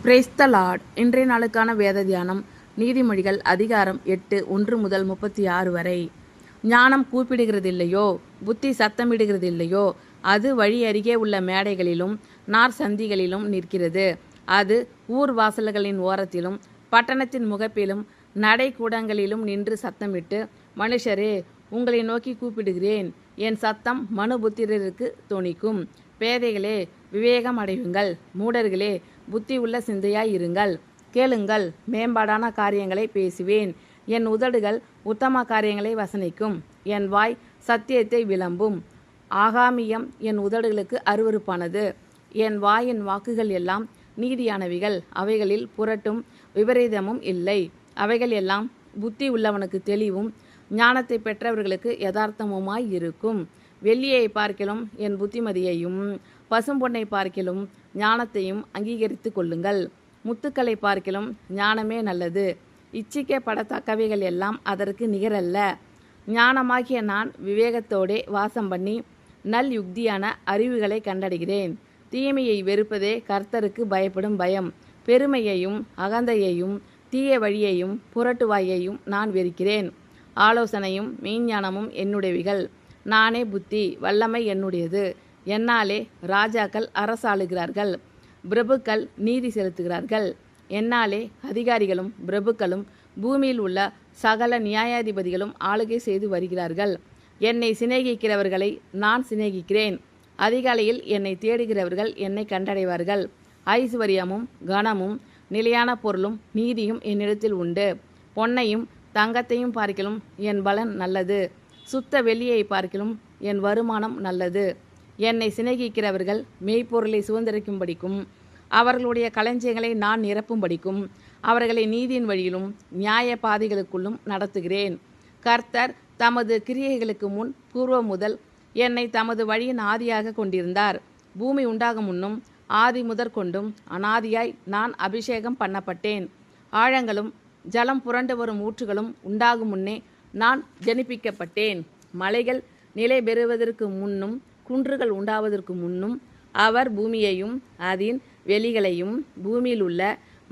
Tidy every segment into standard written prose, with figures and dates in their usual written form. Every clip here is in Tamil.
Praise the Lord. இன்றைய நாளுக்கான வேத தியானம் நீதிமொழிகள் அதிகாரம் 8 1 முதல் 36 வரை. ஞானம் கூப்பிடுகிறதில்லையோ, புத்தி சத்தமிடுகிறதில்லையோ, அது வழி அருகே உள்ள மேடைகளிலும் நார் சந்திகளிலும் நிற்கிறது. அது ஊர் வாசல்களின் ஓரத்திலும் பட்டணத்தின் முகப்பிலும் நடைக்கூடங்களிலும் நின்று சத்தமிட்டு, மனுஷரே, உங்களை நோக்கி கூப்பிடுகிறேன், என் சத்தம் மனுபுத்திரருக்கு தொனிக்கும். பேதைகளே, விவேகம் அடையுங்கள். மூடர்களே, புத்தி உள்ள சிந்தையாய் இருங்கள். கேளுங்கள், மேம்பாடான காரியங்களை பேசுவேன். என் உதடுகள் உத்தம காரியங்களை வசனிக்கும். என் வாய் சத்தியத்தை விளம்பும். ஆகாமியம் என் உதடுகளுக்கு அருவருப்பானது. என் வாயின் வாக்குகள் எல்லாம் நீதியானவைகள். அவைகளில் புரட்டும் விபரீதமும் இல்லை. அவைகள் எல்லாம் புத்தி உள்ளவனுக்கு தெளிவும் ஞானத்தை பெற்றவர்களுக்கு யதார்த்தமுமாய் இருக்கும். வெள்ளியை பார்க்கிலும் என் புத்திமதியையும் பசும்பொன்னை பார்க்கிலும் ஞானத்தையும் அங்கீகரித்து கொள்ளுங்கள். முத்துக்களை பார்க்கிலும் ஞானமே நல்லது. இச்சிக்கப்படத்தக்கவைகள் எல்லாம் அதற்கு நிகரல்ல. ஞானமாகிய நான் விவேகத்தோடே வாசம் பண்ணி நல் யுக்தியான அறிவுகளை கண்டடைகிறேன். தீமையை வெறுப்பதே கர்த்தருக்கு பயப்படும் பயம். பெருமையையும் அகந்தையையும் தீய வழியையும் புரட்டுவாயையும் நான் வெறுக்கிறேன். ஆலோசனையும் மெய்ஞானமும் என்னுடையவைகள். நானே புத்தி, வல்லமை என்னுடையது. என்னாலே ராஜாக்கள் அரசாளுகிறார்கள், பிரபுக்கள் நீதி செலுத்துகிறார்கள். என்னாலே அதிகாரிகளும் பிரபுக்களும் பூமியில் உள்ள சகல நியாயாதிபதிகளும் ஆளுகை செய்து வருகிறார்கள். என்னை சிநேகிக்கிறவர்களை நான் சிநேகிக்கிறேன். அதிகாலையில் என்னை தேடுகிறவர்கள் என்னை கண்டடைவார்கள். ஐஸ்வர்யமும் கனமும் நிலையான பொருளும் நீதியும் என்னிடத்தில் உண்டு. பொன்னையும் தங்கத்தையும் பார்க்கிலும் என் பலன் நல்லது. சுத்த வெள்ளியை பார்க்கிலும் என் வருமானம் நல்லது. என்னை சிநேகிக்கிறவர்கள் மெய்ப்பொருளை சுதந்திரிக்கும்படிக்கும் அவர்களுடைய களஞ்சியங்களை நான் நிரப்பும்படிக்கும் அவர்களை நீதியின் வழியிலும் நியாய பாதைகளுக்குள்ளும் நடத்துகிறேன். கர்த்தர் தமது கிரியைகளுக்கு முன் பூர்வம் முதல் என்னை தமது வழியின் ஆதியாக கொண்டிருந்தார். பூமி உண்டாகும் முன்னும் ஆதி முதற்கொண்டும் அனாதியாய் நான் அபிஷேகம் பண்ணப்பட்டேன். ஆழங்களும் ஜலம் புரண்டு வரும் ஊற்றுகளும் உண்டாகும் முன்னே நான் ஜனிப்பிக்கப்பட்டேன். மலைகள் நிலை பெறுவதற்கு முன்னும் குன்றுகள் உண்டாவதற்கு முன்னும் அவர் பூமியையும் அதன் வெளிகளையும் பூமியில் உள்ள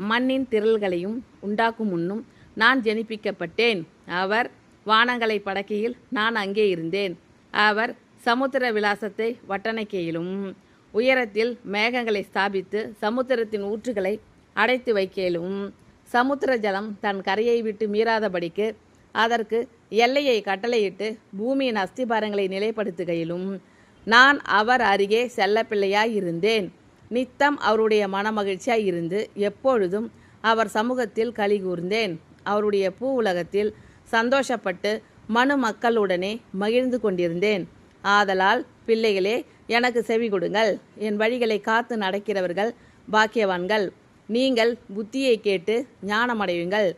மண்ணின் திரள்களையும் உண்டாக்கும் முன்னும் நான் ஜனிப்பிக்கப்பட்டேன். அவர் வானங்களை படைக்கையில் நான் அங்கே இருந்தேன். அவர் சமுத்திர விலாசத்தை வட்டணைக்கையிலும் உயரத்தில் மேகங்களை ஸ்தாபித்து சமுத்திரத்தின் ஊற்றுகளை அடைத்து வைக்கையிலும் சமுத்திர ஜலம் தன் கரையை விட்டு மீறாதபடிக்கு அதற்கு எல்லையை கட்டளையிட்டு பூமியின் அஸ்திபாரங்களை நிலைப்படுத்துகையிலும் நான் அவர் அருகே செல்லப்பிள்ளையாய் இருந்தேன். நித்தம் அவருடைய மனமகிழ்ச்சியாய் இருந்து எப்பொழுதும் அவர் சமூகத்தில் களி கூர்ந்தேன். அவருடைய பூ உலகத்தில் சந்தோஷப்பட்டு மனு மக்களுடனே மகிழ்ந்து கொண்டிருந்தேன். ஆதலால் பிள்ளைகளே, எனக்கு செவி கொடுங்கள். என் வழிகளை காத்து நடக்கிறவர்கள் பாக்கியவான்கள். நீங்கள் புத்தியை கேட்டு ஞானமடையுங்கள்.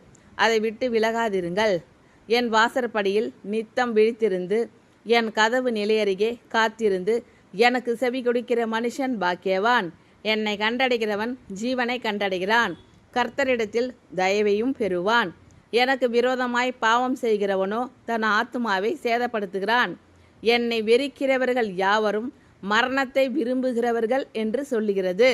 அதை விட்டு விலகாதிருங்கள். என் வாசற்படியில் நித்தம் விழித்திருந்து என் கதவு நிலையருகே காத்திருந்து எனக்கு செவி கொடுக்கிற மனுஷன் பாக்கியவான். என்னை கண்டடைகிறவன் ஜீவனை கண்டடைகிறான். கர்த்தரிடத்தில் தயவையும் பெறுவான். எனக்கு விரோதமாய் பாவம் செய்கிறவனோ தன் ஆத்துமாவை சேதப்படுத்துகிறான். என்னை வெறுக்கிறவர்கள் யாவரும் மரணத்தை விரும்புகிறவர்கள் என்று சொல்லுகிறது.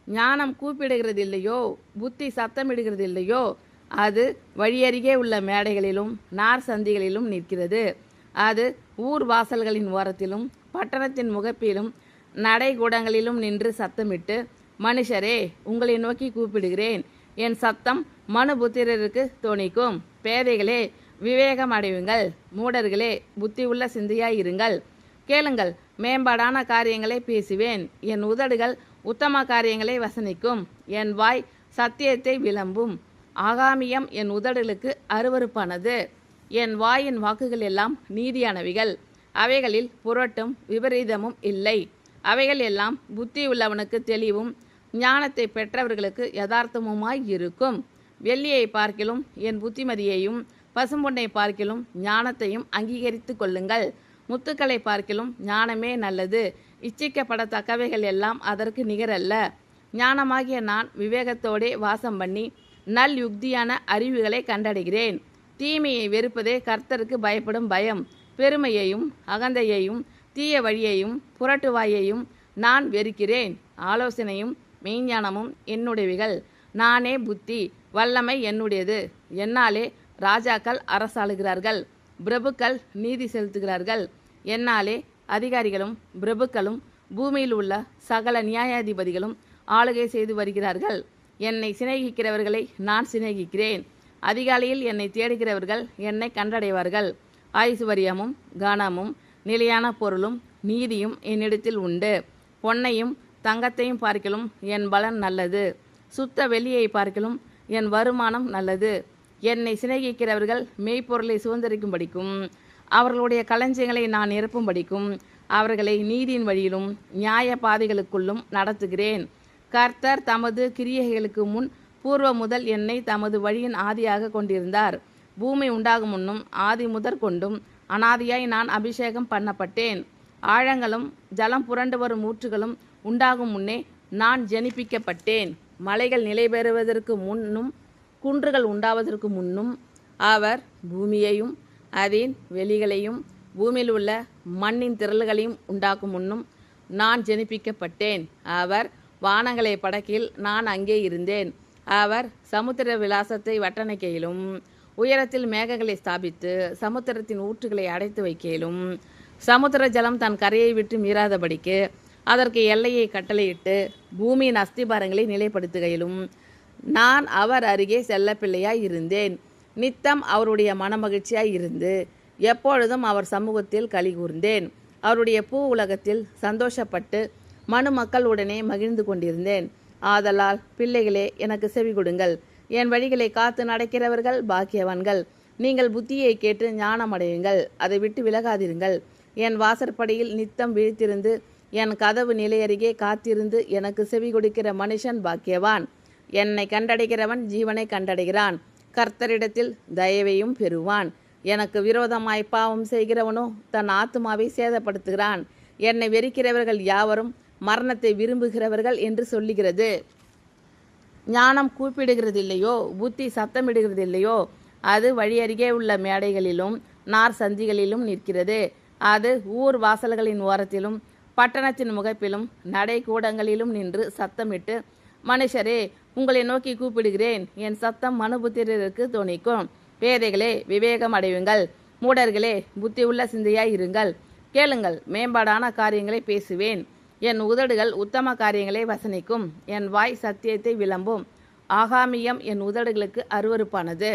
ஞானம் கூப்பிடுகிறதில்லையோ, புத்தி சத்தமிடுகிறதில்லையோ, அது வழியருகே உள்ள மேடைகளிலும் நார் சந்திகளிலும் நிற்கிறது. அது ஊர் வாசல்களின் ஓரத்திலும் பட்டணத்தின் முகப்பிலும் நடைக்கூடங்களிலும் நின்று சத்தமிட்டு, மனுஷரே, உங்களை நோக்கி கூப்பிடுகிறேன், என் சத்தம் மனுபுத்திரருக்கு தொனிக்கும். பேதைகளே, விவேகம் அடையுங்கள். மூடர்களே, புத்தி உள்ள சிந்தையாய் இருங்கள். கேளுங்கள், மேம்பாடான காரியங்களை பேசுவேன். என் உதடுகள் உத்தம காரியங்களை வசனிக்கும். என் வாய் சத்தியத்தை விளம்பும். ஆகாமியம் என் உதடுகளுக்கு அருவருப்பானது. என் வாயின் வாக்குகள் எல்லாம் நீதியானவைகள். அவைகளில் புரட்டும் விபரீதமும் இல்லை. அவைகள் எல்லாம் புத்தி உள்ளவனுக்கு தெளிவும் ஞானத்தை பெற்றவர்களுக்கு யதார்த்தமுமாய் இருக்கும். வெள்ளியை பார்க்கிலும் என் புத்திமதியையும் பசும்பொன்னை பார்க்கிலும் ஞானத்தையும் அங்கீகரித்து கொள்ளுங்கள். முத்துக்களை பார்க்கிலும் ஞானமே நல்லது. இச்சிக்கப்படத்தக்கவைகள் எல்லாம் அதற்கு நிகரல்ல. ஞானமாகிய நான் விவேகத்தோடே வாசம் பண்ணி நல் யுக்தியான அறிவுகளை கண்டடைகிறேன். தீமையை வெறுப்பதே கர்த்தருக்கு பயப்படும் பயம். பெருமையையும் அகந்தையையும் தீய வழியையும் புரட்டுவாயையும் நான் வெறுக்கிறேன். ஆலோசனையும் மெய்ஞானமும் என்னுடையவைகள். நானே புத்தி, வல்லமை என்னுடையது. என்னாலே ராஜாக்கள் அரசாளுகிறார்கள், பிரபுக்கள் நீதி செலுத்துகிறார்கள். என்னாலே அதிகாரிகளும் பிரபுக்களும் பூமியில் உள்ள சகல நியாயாதிபதிகளும் ஆளுகை செய்து வருகிறார்கள். என்னை சிநேகிக்கிறவர்களை நான் சிநேகிக்கிறேன். அதிகாலையில் என்னை தேடுகிறவர்கள் என்னை கண்டடைவார்கள். ஐசுவரியமும் கனமும் நிலையான பொருளும் நீதியும் என்னிடத்தில் உண்டு. பொன்னையும் தங்கத்தையும் பார்க்கிலும் என் பலன் நல்லது. சுத்த வெள்ளியை பார்க்கிலும் என் வருமானம் நல்லது. என்னை சிநேகிக்கிறவர்கள் மெய்ப்பொருளை சுதந்திரிக்கும்படிக்கும் அவர்களுடைய களஞ்சியங்களை நான் நிரப்பும்படிக்கும் அவர்களை நீதியின் வழியிலும் நியாய பாதைகளுக்குள்ளும் நடத்துகிறேன். கர்த்தர் தமது கிரியைகளுக்கு முன் பூர்வ முதல் என்னை தமது வழியின் ஆதியாக கொண்டிருந்தார். பூமி உண்டாகும் முன்னும் ஆதி முதற் கொண்டும் அனாதியாய் நான் அபிஷேகம் பண்ணப்பட்டேன். ஆழங்களும் ஜலம் புரண்டு வரும் ஊற்றுகளும் உண்டாகும் முன்னே நான் ஜனிப்பிக்கப்பட்டேன். மலைகள் நிலை பெறுவதற்கு முன்னும் குன்றுகள் உண்டாவதற்கு முன்னும் அவர் பூமியையும் அதன் வெளிகளையும் பூமியில் உள்ள மண்ணின் திரள்களையும் உண்டாக்கும் முன்னும் நான் ஜனிப்பிக்கப்பட்டேன். அவர் வானங்களை படைக்கையில் நான் அங்கே இருந்தேன். அவர் சமுத்திர விலாசத்தை வட்டணைக்கையிலும் உயரத்தில் மேகங்களை ஸ்தாபித்து சமுத்திரத்தின் ஊற்றுகளை அடைத்து வைக்கையிலும் சமுத்திர ஜலம் தன் கரையை விட்டு மீறாதபடிக்கு அதற்கு எல்லையை கட்டளையிட்டு பூமியின் அஸ்திபாரங்களை நிலைப்படுத்துகையிலும் நான் அவர் அருகே செல்ல பிள்ளையாய் இருந்தேன். நித்தம் அவருடைய மனமகிழ்ச்சியாய் இருந்து எப்பொழுதும் அவர் சமூகத்தில் களி கூர்ந்தேன். அவருடைய பூ உலகத்தில் சந்தோஷப்பட்டு மனு மக்களுடனே மகிழ்ந்து கொண்டிருந்தேன். ஆதலால் பிள்ளைகளே, எனக்கு செவி கொடுங்கள். என் வழிகளை காத்து நடக்கிறவர்கள் பாக்கியவான்கள். நீங்கள் புத்தியை கேட்டு ஞானம் அடையுங்கள், அதை விட்டு விலகாதிருங்கள். என் வாசற்படியில் நித்தம் விழித்திருந்து என் கதவு நிலையருகே காத்திருந்து எனக்கு செவி கொடுக்கிற மனுஷன் பாக்கியவான். என்னை கண்டடைகிறவன் ஜீவனை கண்டடைகிறான், கர்த்தரிடத்தில் தயவையும் பெறுவான். எனக்கு விரோதமாய் பாவம் செய்கிறவனோ தன் ஆத்துமாவை சேதப்படுத்துகிறான். என்னை வெறுக்கிறவர்கள் யாவரும் மரணத்தை விரும்புகிறவர்கள் என்று சொல்லுகிறது. ஞானம் கூப்பிடுகிறதில்லையோ, புத்தி சத்தமிடுகிறதில்லையோ. அது வழியருகே உள்ள மேடைகளிலும் நார் சந்திகளிலும் நிற்கிறது. அது ஊர் வாசல்களின் ஓரத்திலும் பட்டணத்தின் முகப்பிலும் நடை கூடங்களிலும் நின்று சத்தமிட்டு, மனுஷரே, உங்களை நோக்கி கூப்பிடுகிறேன். என் சத்தம் மனுபுத்திரருக்கு தொனிக்கும். பேதைகளே, விவேகம் அடையுங்கள். மூடர்களே, புத்தி உள்ள சிந்தையாய் இருங்கள். கேளுங்கள், மேம்பாடான காரியங்களை பேசுவேன். என் உதடுகள் உத்தம காரியங்களை வசனிக்கும். என் வாய் சத்தியத்தை விளம்பும். ஆகாமியம் என் உதடுகளுக்கு அருவருப்பானது.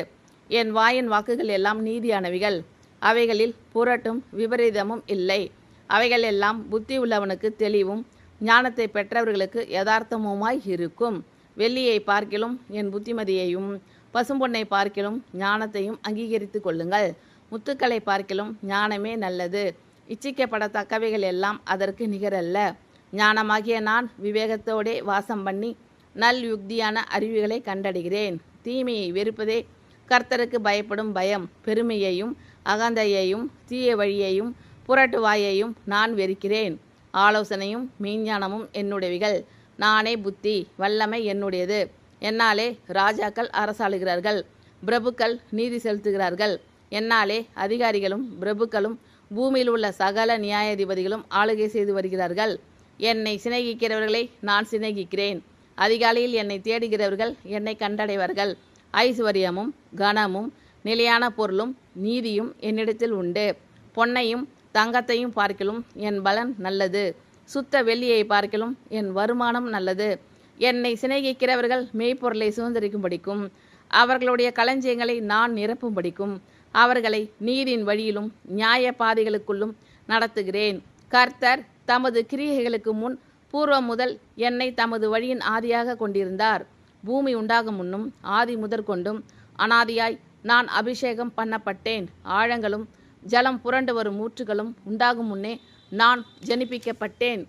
என் வாயின் வாக்குகள் எல்லாம் நீதியானவைகள். அவைகளில் புரட்டும் விபரீதமும் இல்லை. அவைகள் எல்லாம் புத்தி உள்ளவனுக்கு தெளிவும் ஞானத்தை பெற்றவர்களுக்கு யதார்த்தமுமாய் இருக்கும். வெள்ளியை பார்க்கிலும் என் புத்திமதியையும் பசும்பொன்னை பார்க்கிலும் ஞானத்தையும் அங்கீகரித்து கொள்ளுங்கள். முத்துக்களை பார்க்கிலும் ஞானமே நல்லது. இச்சிக்கப்படத்தக்கவைகள் எல்லாம் அதற்கு நிகரல்ல. ஞானமாகிய நான் விவேகத்தோடே வாசம் பண்ணி நல் யுக்தியான அறிவுகளை கண்டடைகிறேன். தீமையை வெறுப்பதே கர்த்தருக்கு பயப்படும் பயம். பெருமையையும் அகந்தையையும் தீய வழியையும் புரட்டு வாயையும் நான் வெறுக்கிறேன். ஆலோசனையும் மெய்ஞானமும் என்னுடையவைகள். நானே புத்தி, வல்லமை என்னுடையது. என்னாலே ராஜாக்கள் அரசாளுகிறார்கள், பிரபுக்கள் நீதி செலுத்துகிறார்கள். என்னாலே அதிகாரிகளும் பிரபுக்களும் பூமியில் உள்ள சகல நியாயாதிபதிகளும் ஆளுகை செய்து வருகிறார்கள். என்னை சிநேகிக்கிறவர்களை நான் சிநேகிக்கிறேன். அதிகாலையில் என்னை தேடுகிறவர்கள் என்னை கண்டடைவார்கள். ஐசுவரியமும் கனமும் நிலையான பொருளும் நீதியும் என்னிடத்தில் உண்டு. பொன்னையும் தங்கத்தையும் பார்க்கிலும் என் பலன் நல்லது. சுத்த வெள்ளியை பார்க்கிலும் என் வருமானம் நல்லது. என்னை சிநேகிக்கிறவர்கள் மெய்ப்பொருளை சுதந்திரிக்கும்படிக்கும் அவர்களுடைய களஞ்சியங்களை நான் நிரப்பும்படிக்கும் அவர்களை நீதியின் வழியிலும் நியாய பாதைகளுக்குள்ளும் நடத்துகிறேன். கர்த்தர் தமது கிரியைகளுக்கு முன் பூர்வம் முதல் என்னை தமது வழியின் ஆதியாக கொண்டிருந்தார். பூமி உண்டாகும் முன்னும் ஆதி முதற்கொண்டும் அனாதியாய் நான் அபிஷேகம் பண்ணப்பட்டேன். ஆழங்களும் ஜலம் புரண்டு வரும் ஊற்றுகளும் உண்டாகும் முன்னே நான் ஜனிப்பிக்கப்பட்டேன்.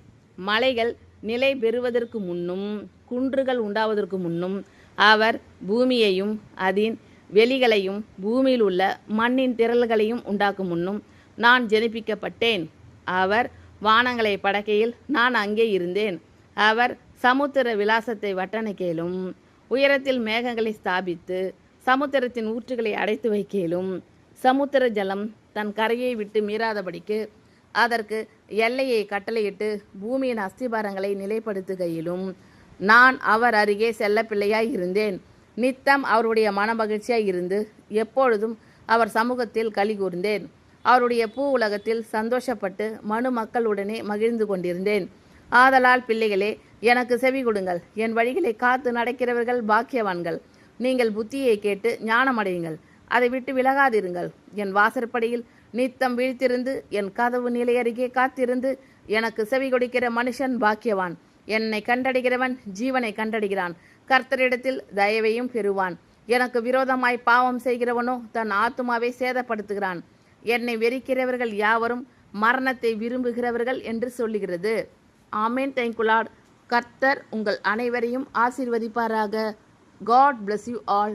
மலைகள் நிலை பெறுவதற்கு முன்னும் குன்றுகள் உண்டாவதற்கு முன்னும் அவர் பூமியையும் அதன் வெளிகளையும் பூமியில் உள்ள மண்ணின் திரள்களையும் உண்டாக்கும் முன்னும் நான் ஜனிப்பிக்கப்பட்டேன். அவர் வானங்களை படைக்கையில் நான் அங்கே இருந்தேன். அவர் சமுத்திர விலாசத்தை வட்டணைக்கையிலும் உயரத்தில் மேகங்களை ஸ்தாபித்து சமுத்திரத்தின் ஊற்றுகளை அடைத்து வைக்கையிலும் சமுத்திர ஜலம் தன் கரையை விட்டு மீறாதபடிக்கு அதற்கு எல்லையை கட்டளையிட்டு பூமியின் அஸ்திபாரங்களை நிலைப்படுத்துகையிலும் நான் அவர் அருகே செல்லப்பிள்ளையாய் இருந்தேன். நித்தம் அவருடைய மனமகிழ்ச்சியாய் இருந்து எப்பொழுதும் அவர் சமூகத்தில் களி கூர்ந்தேன். அவருடைய பூ உலகத்தில் சந்தோஷப்பட்டு மனு மக்களுடனே மகிழ்ந்து கொண்டிருந்தேன். ஆதலால் பிள்ளைகளே, எனக்கு செவி கொடுங்கள். என் வழிகளை காத்து நடக்கிறவர்கள் பாக்கியவான்கள். நீங்கள் புத்தியை கேட்டு ஞானமடையுங்கள். அதை விட்டு விலகாதிருங்கள். என் வாசற்படியில் நித்தம் வீழ்த்திருந்து என் கதவு நிலை அருகே காத்திருந்து எனக்கு செவி கொடுக்கிற மனுஷன் பாக்கியவான். என்னை கண்டடைகிறவன் ஜீவனை கண்டடைகிறான். கர்த்தரிடத்தில் தயவையும் பெறுவான். எனக்கு விரோதமாய் பாவம் செய்கிறவனோ தன் ஆத்துமாவை சேதப்படுத்துகிறான். என்னை வெறுக்கிறவர்கள் யாவரும் மரணத்தை விரும்புகிறவர்கள் என்று சொல்லுகிறது. ஆமேன். Thank you Lord. கர்த்தர் உங்கள் அனைவரையும் ஆசீர்வதிப்பாராக. God bless you all.